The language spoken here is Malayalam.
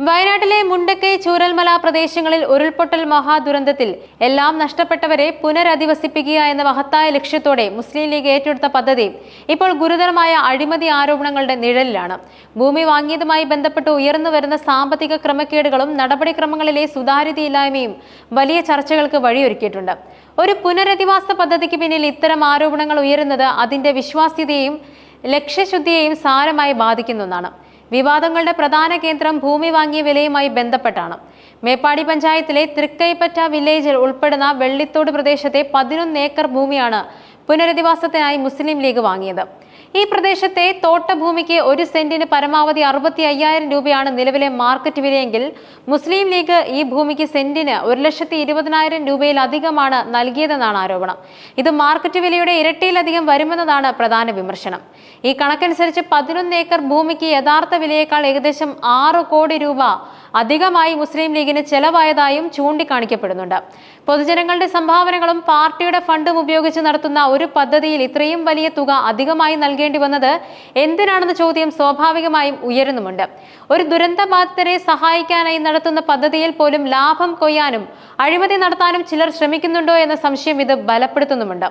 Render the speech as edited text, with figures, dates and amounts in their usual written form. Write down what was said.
വയനാട്ടിലെ മുണ്ടക്കൈ ചൂരൽമല പ്രദേശങ്ങളിൽ ഉരുൾപൊട്ടൽ മഹാദുരന്തത്തിൽ എല്ലാം നഷ്ടപ്പെട്ടവരെ പുനരധിവസിപ്പിക്കുക എന്ന മഹത്തായ ലക്ഷ്യത്തോടെ മുസ്ലിം ലീഗ് ഏറ്റെടുത്ത പദ്ധതി ഇപ്പോൾ ഗുരുതരമായ അഴിമതി ആരോപണങ്ങളുടെ നിഴലിലാണ്. ഭൂമി വാങ്ങിയതുമായി ബന്ധപ്പെട്ട് ഉയർന്നുവരുന്ന സാമ്പത്തിക ക്രമക്കേടുകളും നടപടിക്രമങ്ങളിലെ സുതാര്യതയില്ലായ്മയും വലിയ ചർച്ചകൾക്ക് വഴിയൊരുക്കിയിട്ടുണ്ട്. ഒരു പുനരധിവാസ പദ്ധതിക്ക് പിന്നിൽ ഇത്തരം ആരോപണങ്ങൾ ഉയരുന്നത് അതിന്റെ വിശ്വാസ്യതയെയും ലക്ഷ്യശുദ്ധിയെയും സാരമായി ബാധിക്കുന്ന ഒന്നാണ്. വിവാദങ്ങളുടെ പ്രധാന കേന്ദ്രം ഭൂമി വാങ്ങിയ വിലയുമായി ബന്ധപ്പെട്ടാണ്. മേപ്പാടി പഞ്ചായത്തിലെ തൃക്കൈപ്പറ്റ വില്ലേജിൽ ഉൾപ്പെടുന്ന വെള്ളിത്തോട് പ്രദേശത്തെ 11 ഏക്കർ ഭൂമിയാണ് പുനരധിവാസത്തിനായി മുസ്ലിം ലീഗ് വാങ്ങിയത്. ഈ പ്രദേശത്തെ തോട്ടഭൂമിക്ക് 1 സെന്റിന് പരമാവധി 65,000 രൂപയാണ് നിലവിലെ മാർക്കറ്റ് വിലയെങ്കിൽ മുസ്ലിം ലീഗ് ഈ ഭൂമിക്ക് സെന്റിന് 1,20,000 രൂപയിലധികമാണ് നൽകിയതെന്നാണ് ആരോപണം. ഇത് മാർക്കറ്റ് വിലയുടെ ഇരട്ടിയിലധികം വരുമെന്നതാണ് പ്രധാന വിമർശനം. ഈ കണക്കനുസരിച്ച് 11 ഏക്കർ ഭൂമിക്ക് യഥാർത്ഥ വിലയേക്കാൾ ഏകദേശം 6 കോടി രൂപ അധികമായി മുസ്ലിം ലീഗിന് ചെലവായതായും ചൂണ്ടിക്കാണിക്കപ്പെടുന്നുണ്ട്. പൊതുജനങ്ങളുടെ സംഭാവനകളും പാർട്ടിയുടെ ഫണ്ടും ഉപയോഗിച്ച് നടത്തുന്ന ഒരു പദ്ധതിയിൽ ഇത്രയും വലിയ തുക അധികമായി നൽകേണ്ടി വന്നത് എന്തിനാണെന്ന ചോദ്യം സ്വാഭാവികമായും ഉയരുന്നുമുണ്ട്. ഒരു ദുരന്തബാധിതരെ സഹായിക്കാനായി നടത്തുന്ന പദ്ധതിയിൽ പോലും ലാഭം കൊയ്യാനും അഴിമതി നടത്താനും ചിലർ ശ്രമിക്കുന്നുണ്ടോ എന്ന സംശയം ഇത് ബലപ്പെടുത്തുന്നുമുണ്ട്.